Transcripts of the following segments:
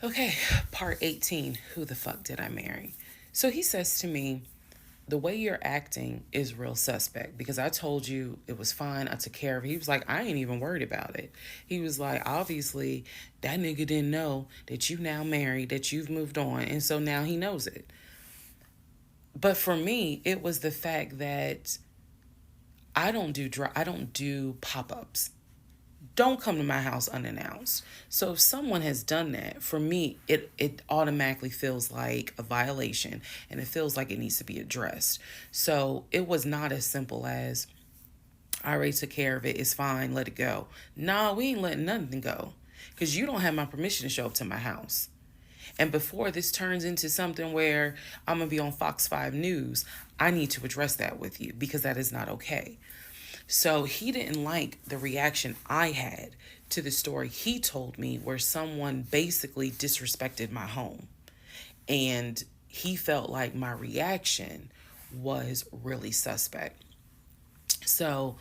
Okay, part 18. Who the fuck did I marry? So he says to me, the way you're acting is real suspect because I told you it was fine. I took care of it. He was like, I ain't even worried about it. He was like, obviously, that nigga didn't know that you now married, that you've moved on. And so now he knows it. But for me, it was the fact that I don't do pop-ups. Don't come to my house unannounced. So if someone has done that, for me, it automatically feels like a violation and it feels like it needs to be addressed. So it was not as simple as I already took care of it, it's fine, let it go. Nah, we ain't letting nothing go. Cause you don't have my permission to show up to my house. And before this turns into something where I'm gonna be on Fox 5 News, I need to address that with you because that is not okay. So he didn't like the reaction I had to the story he told me, where someone basically disrespected my home. And he felt like my reaction was really suspect. So,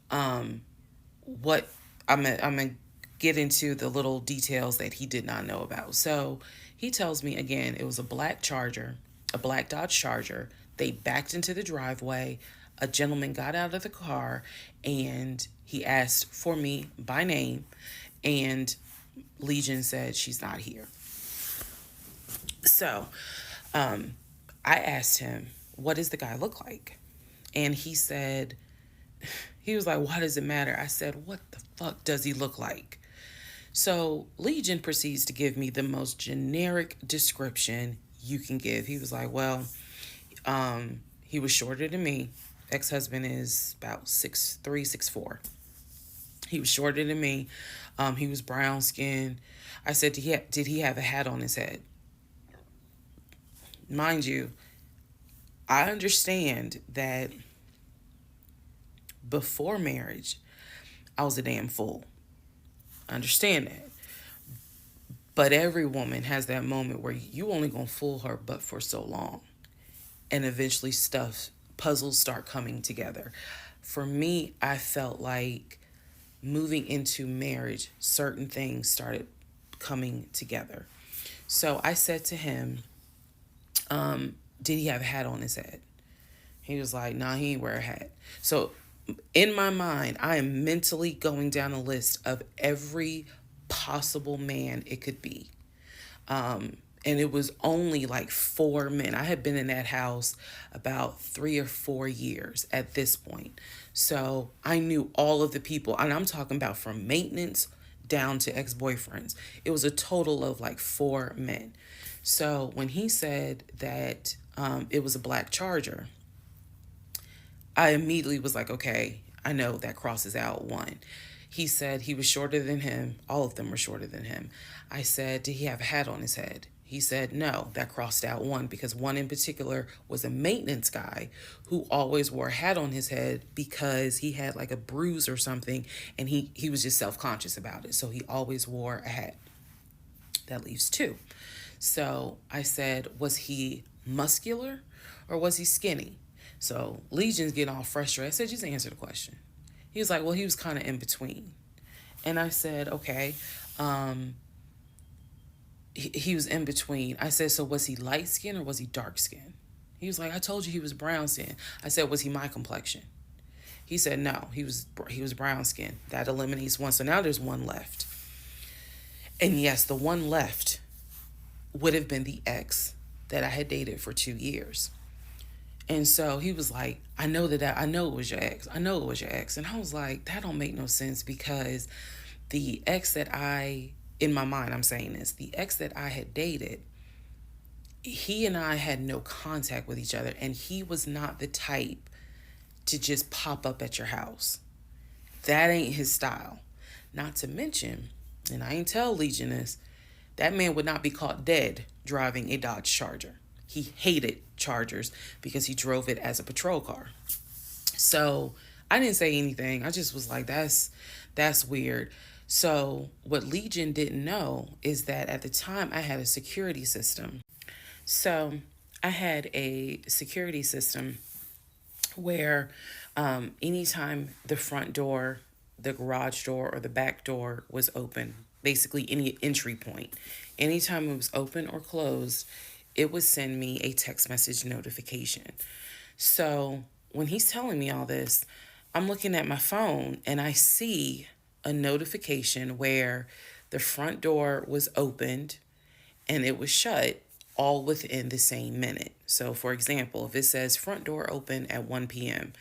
what I'm gonna get into the little details that he did not know about. So, he tells me again it was a black Charger, a black Dodge Charger. They backed into the driveway. A gentleman got out of the car and he asked for me by name, and Legion said she's not here. So, I asked him, what does the guy look like? And he said, he was like, why does it matter? I said, what the fuck does he look like? So Legion proceeds to give me the most generic description you can give. He was like, well, he was shorter than me. Ex-husband is about 6'3", 6'4". He was shorter than me. He was brown skinned. I said, did he have a hat on his head? Mind you, I understand that before marriage, I was a damn fool. I understand that. But every woman has that moment where you only gonna fool her but for so long. And eventually puzzles start coming together. For me, I felt like moving into marriage, certain things started coming together. So I said to him, did he have a hat on his head? He was like, nah, he ain't wear a hat. So in my mind, I am mentally going down a list of every possible man it could be. And it was only like 4 men. I had been in that house about 3 or 4 years at this point. So I knew all of the people, and I'm talking about from maintenance down to ex-boyfriends. It was a total of like 4 men. So when he said that it was a black Charger, I immediately was like, okay, I know that crosses out one. He said he was shorter than him. All of them were shorter than him. I said, did he have a hat on his head? He said, no, that crossed out one because one in particular was a maintenance guy who always wore a hat on his head because he had like a bruise or something, and he was just self-conscious about it. So he always wore a hat. That leaves two. So I said, was he muscular or was he skinny? So Legion's getting all frustrated. I said, just answer the question. He was like, well, he was kind of in between. And I said, okay. He was in between. I said, so was he light skin or was he dark skin? He was like, I told you he was brown skin. I said, was he my complexion? He said, no, he was brown skin. That eliminates one. So now there's one left. And yes, the one left would have been the ex that I had dated for 2 years. And so he was like, I know it was your ex. I know it was your ex. And I was like, that don't make no sense because the ex that in my mind, I'm saying this, the ex that I had dated, he and I had no contact with each other. And he was not the type to just pop up at your house. That ain't his style. Not to mention, and I ain't tell Legion this, that man would not be caught dead driving a Dodge Charger. He hated Chargers because he drove it as a patrol car. So I didn't say anything. I just was like, that's weird. So what Legion didn't know is that at the time I had a security system. So I had a security system where anytime the front door, the garage door, or the back door was open, basically any entry point. Anytime it was open or closed, it would send me a text message notification. So when he's telling me all this, I'm looking at my phone and I see a notification where the front door was opened and it was shut all within the same minute. So, for example, if it says front door open at 1 p.m.,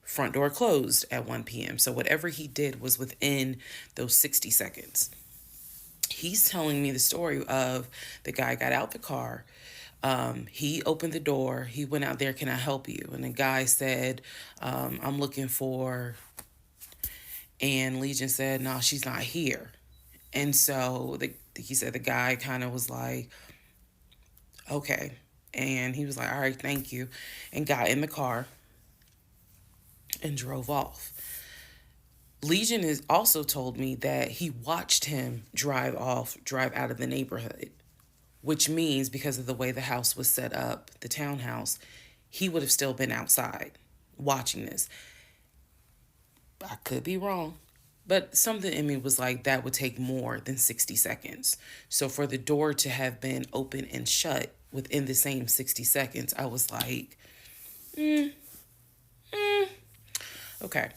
front door closed at 1 p.m. So, whatever he did was within those 60 seconds. He's telling me the story of the guy got out the car. He opened the door. He went out there, can I help you? And the guy said, I'm looking for, and Legion said, no, she's not here. And so he said the guy kind of was like, okay. And he was like, all right, thank you. And got in the car and drove off. Legion has also told me that he watched him drive out of the neighborhood, which means because of the way the house was set up, the townhouse, he would have still been outside watching this. I could be wrong, but something in me was like, that would take more than 60 seconds. So for the door to have been open and shut within the same 60 seconds, I was like, okay.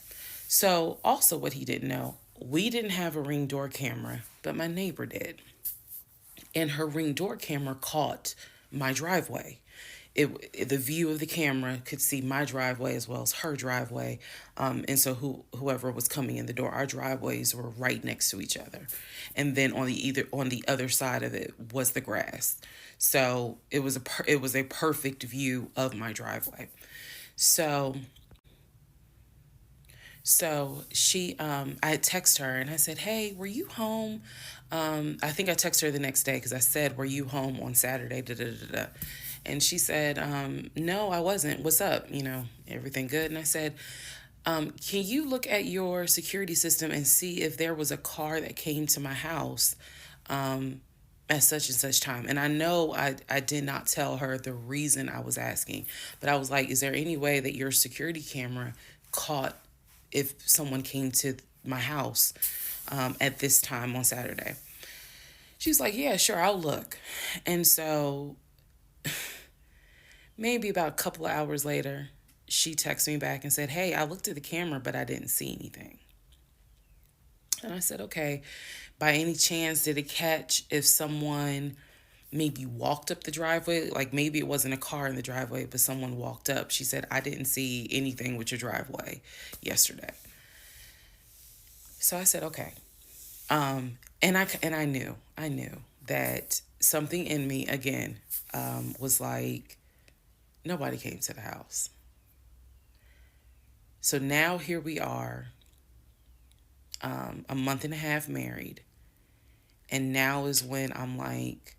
So also what he didn't know, we didn't have a Ring door camera, but my neighbor did. And her Ring door camera caught my driveway. The view of the camera could see my driveway as well as her driveway. And so whoever was coming in the door, our driveways were right next to each other. And then on the other side of it was the grass. So it was a perfect view of my driveway. So she, I had texted her and I said, hey, were you home? I think I texted her the next day because I said, were you home on Saturday? Da, da, da, da. And she said, no, I wasn't. What's up? Everything good? And I said, can you look at your security system and see if there was a car that came to my house at such and such time? And I know I did not tell her the reason I was asking, but I was like, is there any way that your security camera caught if someone came to my house at this time on Saturday? She's like, yeah, sure, I'll look. And so maybe about a couple of hours later, she texted me back and said, hey, I looked at the camera, but I didn't see anything. And I said, okay, by any chance, did it catch if someone maybe walked up the driveway? Like maybe it wasn't a car in the driveway, but someone walked up. She said, I didn't see anything with your driveway yesterday. So I said, okay. And I knew that something in me again was like, nobody came to the house. So now here we are, a month and a half married. And now is when I'm like,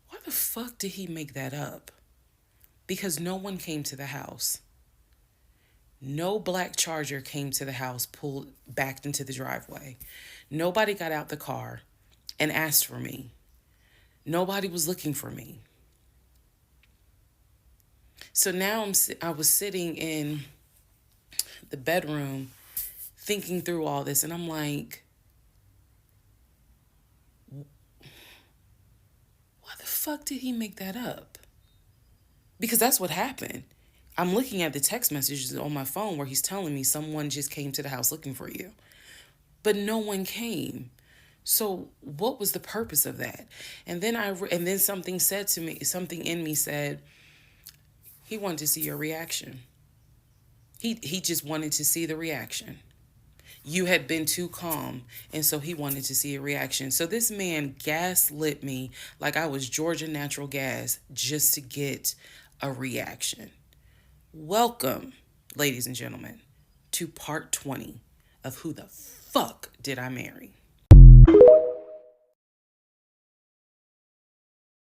why the fuck did he make that up? Because no one came to the house. No black Charger came to the house, backed into the driveway. Nobody got out the car and asked for me. Nobody was looking for me. So now I was sitting in the bedroom thinking through all this, and I'm like, why the fuck did he make that up? Because that's what happened. I'm looking at the text messages on my phone where he's telling me someone just came to the house looking for you. But no one came. So what was the purpose of that? And then something said to me, something in me said, he wanted to see your reaction. He just wanted to see the reaction. You had been too calm, and so he wanted to see a reaction. So this man gaslit me like I was Georgia Natural Gas just to get a reaction. Welcome, ladies and gentlemen, to part 20 of Who the Fuck Did I Marry?